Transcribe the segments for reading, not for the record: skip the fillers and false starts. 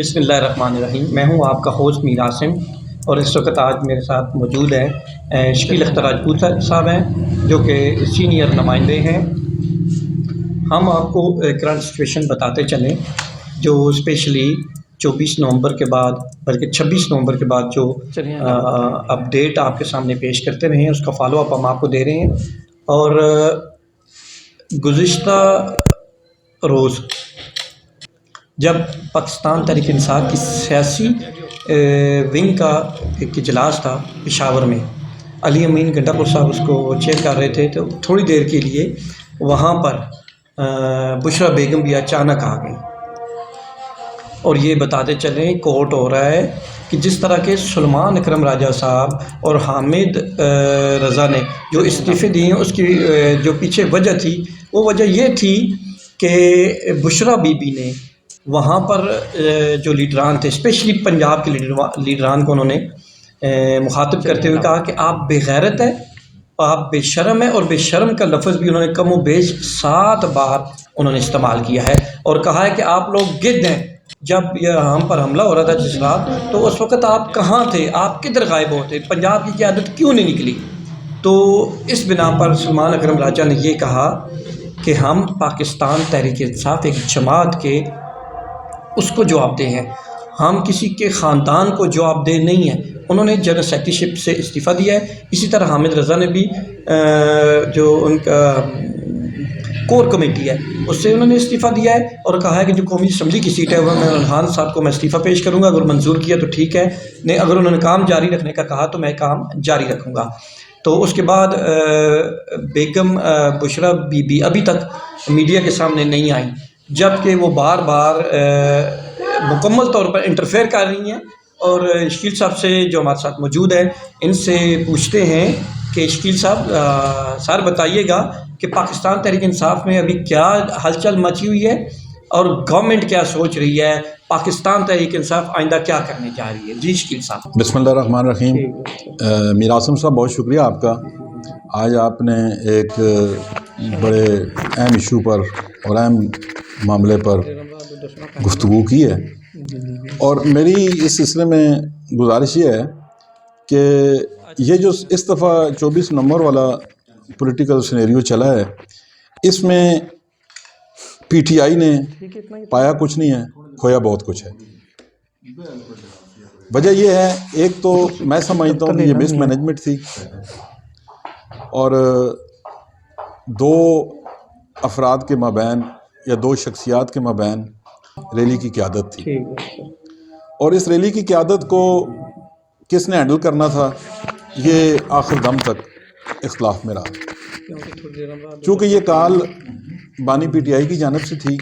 بسم اللہ الرحمن الرحیم۔ میں ہوں آپ کا ہوسٹ میر عاصم، اور اس وقت آج میرے ساتھ موجود ہیں شکیل اختر راجپوت صاحب ہیں، جو کہ سینئر نمائندے ہیں۔ ہم آپ کو کرنٹ سچویشن بتاتے چلیں، جو اسپیشلی 24 نومبر کے بعد، بلکہ 26 نومبر کے بعد جو اپڈیٹ آپ کے سامنے پیش کرتے رہے ہیں، اس کا فالو اپ ہم آپ کو دے رہے ہیں۔ اور گزشتہ روز جب پاکستان تحریک انصاف کی سیاسی ونگ کا ایک اجلاس تھا پشاور میں، علی امین گنڈا پور صاحب اس کو چیئر کر رہے تھے، تو تھوڑی دیر کے لیے وہاں پر بشرا بیگم بھی اچانک آ گئی۔ اور یہ بتاتے چلیں، کوٹ ہو رہا ہے کہ جس طرح کے سلمان اکرم راجہ صاحب اور حامد رضا نے جو استعفے دیے ہیں، اس کی جو پیچھے وجہ تھی، وہ وجہ یہ تھی کہ بشرا بی بی نے وہاں پر جو لیڈران تھے، اسپیشلی پنجاب کے لیڈران کو انہوں نے مخاطب کرتے ہوئے کہا کہ آپ بے غیرت ہیں، آپ بے شرم ہیں، اور بے شرم کا لفظ بھی انہوں نے کم و بیش 7 بار انہوں نے استعمال کیا ہے، اور کہا ہے کہ آپ لوگ گدھ ہیں۔ جب یہ ہم پر حملہ ہو رہا تھا جس رات، تو اس وقت آپ کہاں تھے؟ آپ کدھر غائب ہوتے؟ پنجاب کی قیادت کیوں نہیں نکلی؟ تو اس بنا پر سلمان اکرم راجہ نے یہ کہا کہ ہم پاکستان تحریک انصاف ایک جماعت کے اس کو جواب دہ ہیں، ہم کسی کے خاندان کو جواب دہ نہیں ہیں۔ انہوں نے جنرل سیکرٹری شپ سے استعفیٰ دیا ہے۔ اسی طرح حامد رضا نے بھی جو ان کا کور کمیٹی ہے، اس سے انہوں نے استعفیٰ دیا ہے، اور کہا ہے کہ جو قومی اسمبلی کی سیٹ ہے وہ میں عمران خان صاحب کو میں استعفیٰ پیش کروں گا، اگر منظور کیا تو ٹھیک ہے، نہیں اگر انہوں نے کام جاری رکھنے کا کہا تو میں کام جاری رکھوں گا۔ تو اس کے بعد بیگم بشرا بی بی ابھی تک میڈیا کے سامنے نہیں آئیں، جبکہ وہ بار بار مکمل طور پر انٹرفیئر کر رہی ہیں۔ اور شکیل صاحب سے جو ہمارے ساتھ موجود ہیں، ان سے پوچھتے ہیں کہ شکیل صاحب سر بتائیے گا کہ پاکستان تحریک انصاف میں ابھی کیا ہلچل مچی ہوئی ہے، اور گورنمنٹ کیا سوچ رہی ہے، پاکستان تحریک انصاف آئندہ کیا کرنے جا رہی ہے؟ جی شکیل صاحب۔ بسم اللہ الرحمن الرحیم۔ میر عاصم صاحب بہت شکریہ آپ کا، آج آپ نے ایک بڑے اہم ایشو پر اور اہم معاملے پر گفتگو کی ہے، اور میری اس سلسلے میں گزارش یہ ہے کہ یہ جو اس دفعہ 24 نومبر والا پولیٹیکل سینیریو چلا ہے، اس میں پی ٹی آئی نے پایا کچھ نہیں ہے، کھویا بہت کچھ ہے۔ وجہ یہ ہے، ایک تو میں سمجھتا ہوں کہ یہ مس مینجمنٹ تھی، اور 2 افراد کے مابین یا 2 شخصیات کے مابین ریلی کی قیادت تھی، اور اس ریلی کی قیادت کو کس نے ہینڈل کرنا تھا، یہ آخر دم تک اختلاف میں رہا۔ چونکہ یہ کال بانی پی ٹی آئی کی جانب سے تھی،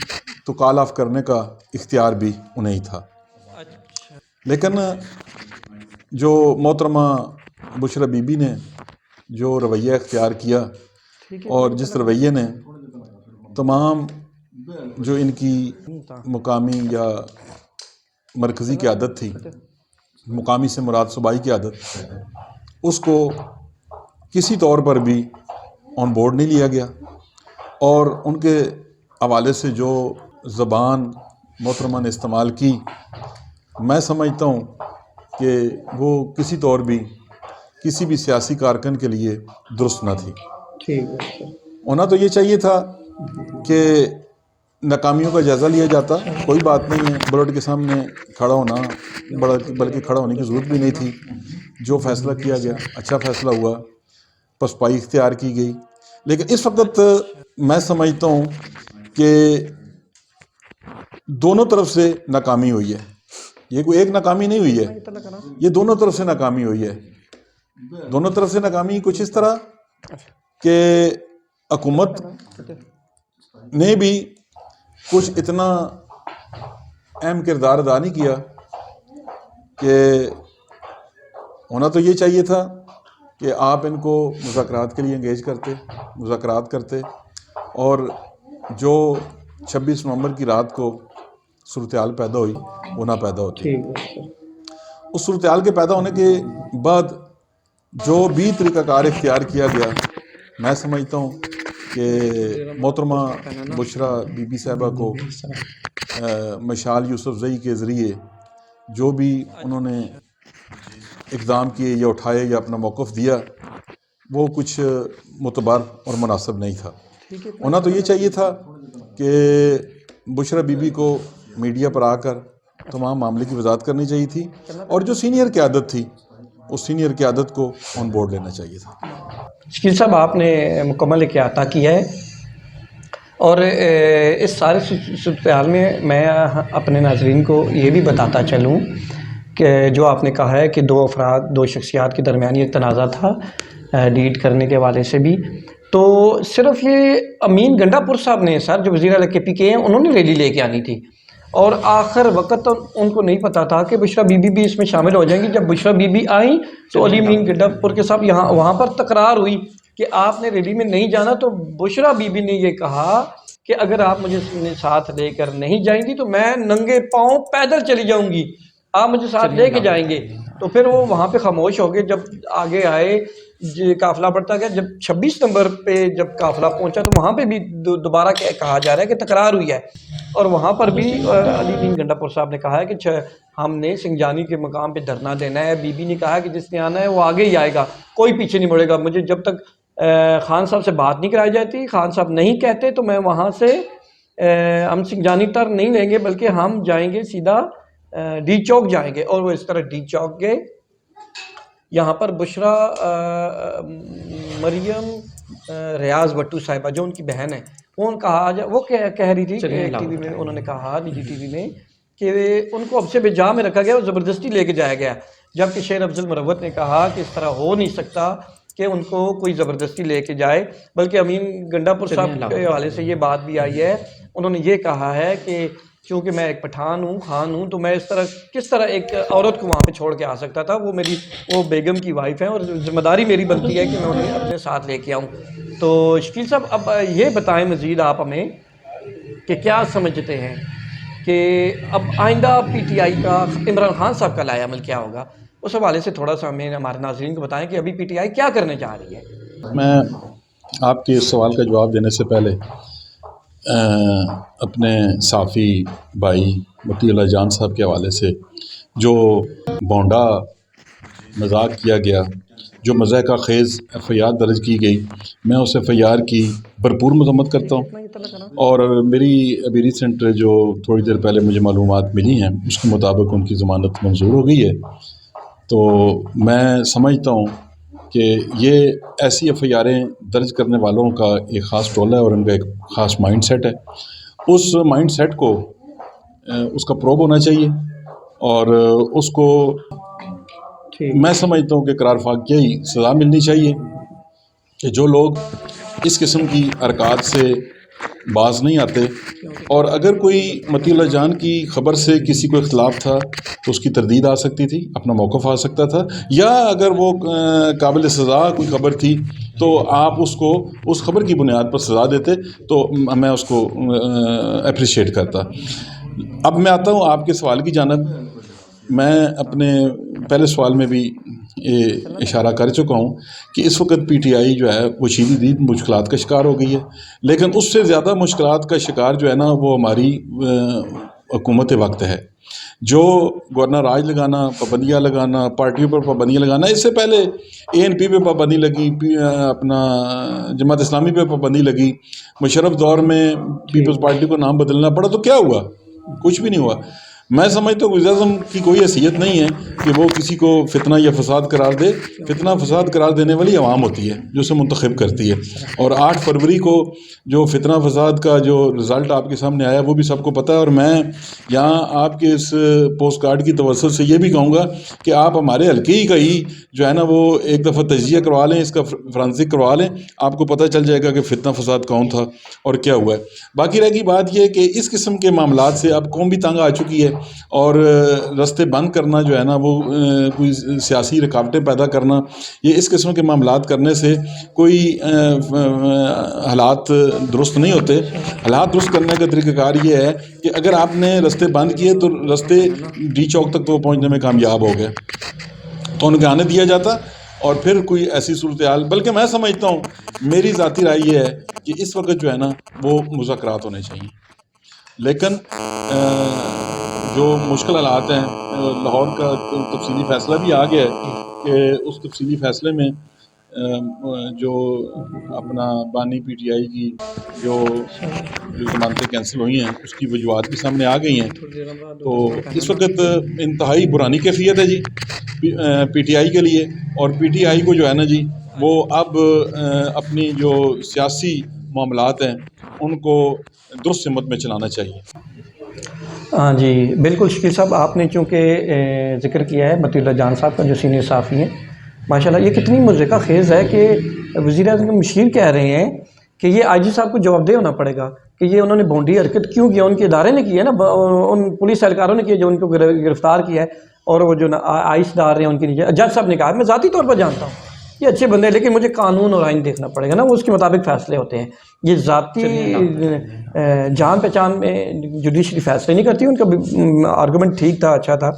تو کال آف کرنے کا اختیار بھی انہیں ہی تھا، لیکن جو محترمہ بشرا بی بی نے جو رویہ اختیار کیا، اور جس رویے نے تمام جو ان کی مقامی یا مرکزی قیادت تھی، مقامی سے مراد صوبائی قیادت، اس کو کسی طور پر بھی آن بورڈ نہیں لیا گیا، اور ان کے حوالے سے جو زبان محترمہ نے استعمال کی، میں سمجھتا ہوں کہ وہ کسی طور بھی کسی بھی سیاسی کارکن کے لیے درست نہ تھی۔ ہونا تو یہ چاہیے تھا کہ ناکامیوں کا جائزہ لیا جاتا، کوئی بات نہیں ہے، بلٹ کے سامنے کھڑا ہونا، بلکہ کھڑا ہونے کی ضرورت بھی نہیں تھی۔ جو فیصلہ کیا گیا اچھا فیصلہ ہوا، پسپائی اختیار کی گئی، لیکن اس وقت میں سمجھتا ہوں کہ دونوں طرف سے ناکامی ہوئی ہے، یہ کوئی ایک ناکامی نہیں ہوئی ہے، یہ دونوں طرف سے ناکامی ہوئی ہے۔ دونوں طرف سے ناکامی کچھ اس طرح کہ حکومت نے بھی کچھ اتنا اہم کردار ادا نہیں کیا کہ ہونا تو یہ چاہیے تھا کہ آپ ان کو مذاکرات کے لیے انگیج کرتے، مذاکرات کرتے، اور جو 26 نومبر کی رات کو صورتحال پیدا ہوئی وہ نہ پیدا ہوتی۔ اس صورتحال کے پیدا ہونے کے بعد جو بھی طریقہ کار اختیار کیا گیا، میں سمجھتا ہوں کہ محترمہ بشرا بی بی صاحبہ کو مشال یوسف زئی کے ذریعے جو بھی انہوں نے اقدام کیے یا اٹھائے یا اپنا موقف دیا وہ کچھ معتبر اور مناسب نہیں تھا. ہونا تو یہ چاہیے تھا کہ بشرا بی بی کو میڈیا پر آ کر تمام معاملے کی وضاحت کرنی چاہیے تھی اور جو سینئر قیادت تھی اس سینئر قیادت کو آن بورڈ لینا چاہیے تھا. شکیل صاحب آپ نے مکمل احاطہ کیا ہے اور اس سارے صورتحال میں اپنے ناظرین کو یہ بھی بتاتا چلوں کہ جو آپ نے کہا ہے کہ دو شخصیات کے درمیان یہ تنازع تھا لیڈ کرنے کے حوالے سے بھی، تو صرف یہ امین گنڈا پور صاحب نے سر جو وزیر اعلیٰ کے پی کے ہیں انہوں نے ریلی لے کے آنی تھی اور آخر وقت تو ان کو نہیں پتا تھا کہ بشرا بی بی بھی اس میں شامل ہو جائیں گی. جب بشرا بی بی آئیں تو علی امین گنڈا پور کے صاحب وہاں پر تکرار ہوئی کہ آپ نے ریلی میں نہیں جانا، تو بشرا بی بی نے یہ کہا کہ اگر آپ مجھے ساتھ لے کر نہیں جائیں گی تو میں ننگے پاؤں پیدل چلی جاؤں گی، آپ مجھے ساتھ لے کے جائیں گے. تو پھر وہ وہاں پہ خاموش ہو گئے. جب آگے آئے قافلہ بڑھتا گیا، جب 26 نمبر پہ جب قافلہ پہنچا تو وہاں پہ بھی دوبارہ کہا جا رہا ہے کہ تکرار ہوئی ہے اور وہاں پر بھی علی امین گنڈا پور صاحب نے کہا ہے کہ ہم نے سنگجانی کے مقام پہ دھرنا دینا ہے. بی بی نے کہا کہ جس نے آنا ہے وہ آگے ہی آئے گا، کوئی پیچھے نہیں مڑے گا. مجھے جب تک خان صاحب سے بات نہیں کرائی جاتی، خان صاحب نہیں کہتے تو میں وہاں سے ہم سنگجانی تر نہیں لیں گے بلکہ ہم جائیں گے سیدھا ڈی چوک جائیں گے. اور وہ اس طرح ڈی چوک گئے. یہاں پر بشرا مریم ریاض بٹو صاحبہ جو ان کی بہن ہے وہ کہہ رہی تھی ٹی وی میں، انہوں نے کہا نجی ٹی وی میں کہ ان کو اب سے بجا میں رکھا گیا اور زبردستی لے کے جایا گیا، جبکہ شیر افضل مروت نے کہا کہ اس طرح ہو نہیں سکتا کہ ان کو کوئی زبردستی لے کے جائے. بلکہ امین گنڈا پور صاحب کے حوالے سے یہ بات بھی آئی ہے، انہوں نے یہ کہا ہے کہ چونکہ میں ایک پٹھان ہوں، خان ہوں، تو میں کس طرح ایک عورت کو وہاں پہ چھوڑ کے آ سکتا تھا. وہ بیگم کی وائف ہیں اور ذمہ داری میری بنتی ہے کہ میں انہیں اپنے ساتھ لے کے آؤں. تو شکیل صاحب اب یہ بتائیں مزید آپ ہمیں کہ کیا سمجھتے ہیں کہ اب آئندہ پی ٹی آئی کا عمران خان صاحب کا لائحہ عمل کیا ہوگا؟ اس حوالے سے تھوڑا سا ہمیں ہمارے ناظرین کو بتائیں کہ ابھی پی ٹی آئی کیا کرنے جا رہی ہے. میں آپ کے اس سوال کا جواب دینے سے پہلے اپنے صحافی بھائی متی اللہ جان صاحب کے حوالے سے جو بونڈا مذاق کیا گیا، جو مضحکہ خیز ایف آئی آر درج کی گئی، میں اس ایف آئی آر کی بھرپور مذمت کرتا ہوں. اور میری ابھی ریسنٹ جو تھوڑی دیر پہلے مجھے معلومات ملی ہیں اس کے مطابق ان کی ضمانت منظور ہو گئی ہے. تو میں سمجھتا ہوں کہ یہ ایسی ایف آئی آریں درج کرنے والوں کا ایک خاص ٹولہ ہے اور ان کا ایک خاص مائنڈ سیٹ ہے. اس مائنڈ سیٹ کو اس کا پروب ہونا چاہیے اور اس کو میں سمجھتا ہوں کہ قرار فاقیہی سزا ملنی چاہیے کہ جو لوگ اس قسم کی حرکات سے باز نہیں آتے. اور اگر کوئی متی اللہ جان کی خبر سے کسی کو اختلاف تھا تو اس کی تردید آ سکتی تھی، اپنا موقف آ سکتا تھا، یا اگر وہ قابل سزا کوئی خبر تھی تو آپ اس کو اس خبر کی بنیاد پر سزا دیتے تو میں اس کو اپریشیٹ کرتا. اب میں آتا ہوں آپ کے سوال کی جانب. میں اپنے پہلے سوال میں بھی اشارہ کر چکا ہوں کہ اس وقت پی ٹی آئی جو ہے وہ شدید مشکلات کا شکار ہو گئی ہے، لیکن اس سے زیادہ مشکلات کا شکار جو ہے نا وہ ہماری حکومت وقت ہے. جو گورنر راج لگانا، پابندیاں لگانا، پارٹیوں پر پابندیاں لگانا، اس سے پہلے اے این پی پہ پابندی لگی، اپنا جماعت اسلامی پہ پابندی لگی، مشرف دور میں پیپلز پارٹی کو نام بدلنا پڑا، تو کیا ہوا؟ کچھ بھی نہیں ہوا. میں سمجھتا ہوں وزیر اعظم کی کوئی حیثیت نہیں ہے کہ وہ کسی کو فتنہ یا فساد قرار دے. فتنہ فساد قرار دینے والی عوام ہوتی ہے جو اسے منتخب کرتی ہے. اور 8 فروری کو جو فتنہ فساد کا جو رزلٹ آپ کے سامنے آیا وہ بھی سب کو پتہ ہے. اور میں یہاں آپ کے اس پوسٹ کارڈ کی توسط سے یہ بھی کہوں گا کہ آپ ہمارے حلقے کا ہی جو ہے نا وہ ایک دفعہ تجزیہ کروا لیں، اس کا فرانسک کروا لیں، آپ کو پتہ چل جائے گا کہ فتنہ فساد کون تھا اور کیا ہوا ہے. باقی رہ گئی بات یہ کہ اس قسم کے معاملات سے اب قوم بھی تنگ آ چکی ہے اور رستے بند کرنا جو ہے نا وہ کوئی سیاسی رکاوٹیں پیدا کرنا، یہ اس قسم کے معاملات کرنے سے کوئی حالات درست نہیں ہوتے. حالات درست کرنے کا طریقہ کار یہ ہے کہ اگر آپ نے رستے بند کیے تو رستے ڈی چوک تک تو پہنچنے میں کامیاب ہو گئے تو ان کے آنے دیا جاتا. اور پھر کوئی ایسی صورتحال، بلکہ میں سمجھتا ہوں، میری ذاتی رائے یہ ہے کہ اس وقت جو ہے نا وہ مذاکرات ہونے چاہیے. لیکن جو مشکل حالات ہیں، لاہور کا تفصیلی فیصلہ بھی آ گیا ہے کہ اس تفصیلی فیصلے میں جو اپنا بانی پی ٹی آئی کی جو ضمانتیں کینسل ہوئی ہیں اس کی وجوہات بھی سامنے آ گئی ہیں. تو اس وقت انتہائی برانی کیفیت ہے جی پی ٹی آئی کے لیے، اور پی ٹی آئی کو جو ہے نا جی وہ اب اپنی جو سیاسی معاملات ہیں ان کو درست سمت میں چلانا چاہیے. ہاں جی بالکل شکیل صاحب، آپ نے چونکہ ذکر کیا ہے مطیع اللہ جان صاحب کا جو سینئر صحافی ہیں، ماشاءاللہ یہ کتنی مضحکہ خیز ہے کہ وزیر اعظم کے مشیر کہہ رہے ہیں کہ یہ آئی جی صاحب کو جواب دہ ہونا پڑے گا کہ یہ انہوں نے بھونڈی حرکت کیوں کیا. ان کے ادارے نے کی ہے نا، ان پولیس اہلکاروں نے کیا جو ان کو گرفتار کیا ہے، اور وہ جو آئس ڈال رہے ہیں ان کے نیچے. جج صاحب نے کہا میں ذاتی طور پر جانتا ہوں یہ اچھے بندے ہیں، لیکن مجھے قانون اور آئین دیکھنا پڑے گا نا، وہ اس کے مطابق فیصلے ہوتے ہیں. یہ ذاتی جان پہچان میں جوڈیشری فیصلے نہیں کرتی. ان کا آرگومنٹ ٹھیک تھا، اچھا تھا.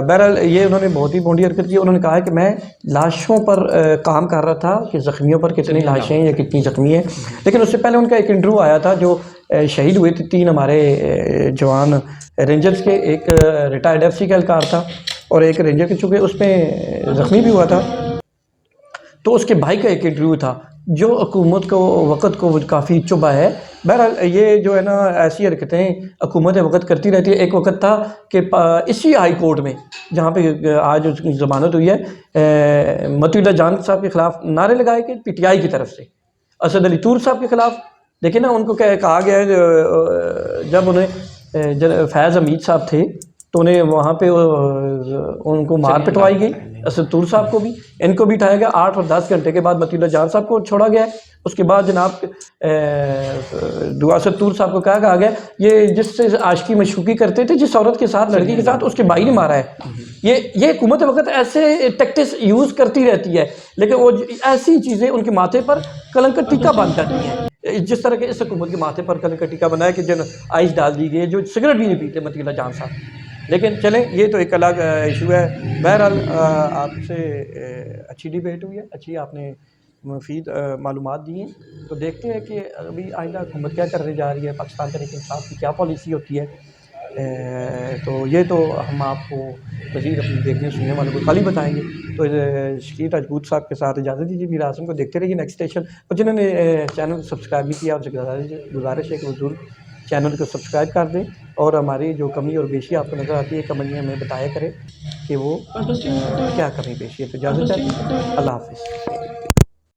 بہرحال یہ انہوں نے بہت ہی بھونڈی حرکت کی. انہوں نے کہا ہے کہ میں لاشوں پر کام کر رہا تھا کہ زخمیوں پر کتنی لاشیں ہیں یا کتنی زخمی ہیں. لیکن اس سے پہلے ان کا ایک انٹرویو آیا تھا جو شہید ہوئے تھے 3 ہمارے جوان رینجرز کے، ایک ریٹائرڈ ایف سی کا اہلکار تھا اور ایک رینجر کے، چونکہ اس میں زخمی بھی ہوا تھا. تو اس کے بھائی کا ایک انٹرویو تھا جو حکومت کو وقت کو کافی چبھا ہے. بہرحال یہ جو ہے نا ایسی حرکتیں حکومت وقت کرتی رہتی ہے. ایک وقت تھا کہ اسی ہائی کورٹ میں جہاں پہ آج ضمانت ہوئی ہے، مطیع اللہ جان صاحب کے خلاف نعرے لگائے گئے پی ٹی آئی کی طرف سے. اسد علی طور صاحب کے خلاف دیکھیں نا، ان کو کہا گیا ہے جب انہیں فیض حمید صاحب تھے تو انہیں وہاں پہ ان کو مار پٹوائی گئی. اسد طور صاحب کو بھی، ان کو بھی اٹھایا گیا. 8 اور 10 گھنٹے کے بعد مطیع اللہ جان صاحب کو چھوڑا گیا. اس کے بعد جناب اسد طور صاحب کو کہا گیا یہ جس سے عاشقی مشوقی کرتے تھے، جس عورت کے ساتھ، لڑکی کے ساتھ، اس کے بھائی نے مارا ہے. یہ حکومت وقت ایسے ٹیکٹس یوز کرتی رہتی ہے، لیکن وہ ایسی چیزیں ان کے ماتھے پر کلنک کا ٹیکا باندھ جاتی ہیں. جس طرح کہ اس حکومت کے ماتھے پر کلنک کا ٹیکا بنا ہے کہ جن آئس ڈال دی گئی ہے، جو سگریٹ بھی نہیں پیتے مطیع اللہ جان صاحب. لیکن چلیں یہ تو ایک الگ ایشو ہے. بہرحال آپ سے اچھی ڈیبیٹ ہوئی ہے، اچھی آپ نے مفید معلومات دی ہیں. تو دیکھتے ہیں کہ ابھی آئندہ حکومت کیا کرنے جا رہی ہے، پاکستان تحریک انصاف کی کیا پالیسی ہوتی ہے. تو یہ تو ہم آپ کو مزید اپنی دیکھنے سننے والوں کو کل ہی بتائیں گے. تو شکیل راجپوت صاحب کے ساتھ اجازت دیجیے. میر اعظم کو دیکھتے رہیے نیکسٹ اسٹیشن. اور جنہوں نے چینل کو سبسکرائب نہیں کیا، ان سے گزارش ہے کہ وہ ضرور چینل کو سبسکرائب کر دیں، اور ہماری جو کمی اور بیشی آپ کو نظر آتی ہے کمنٹ میں ہمیں بتایا کریں کہ وہ کیا کمی بیشی ہے. تو اجازت چاہتے ہیں، اللہ حافظ.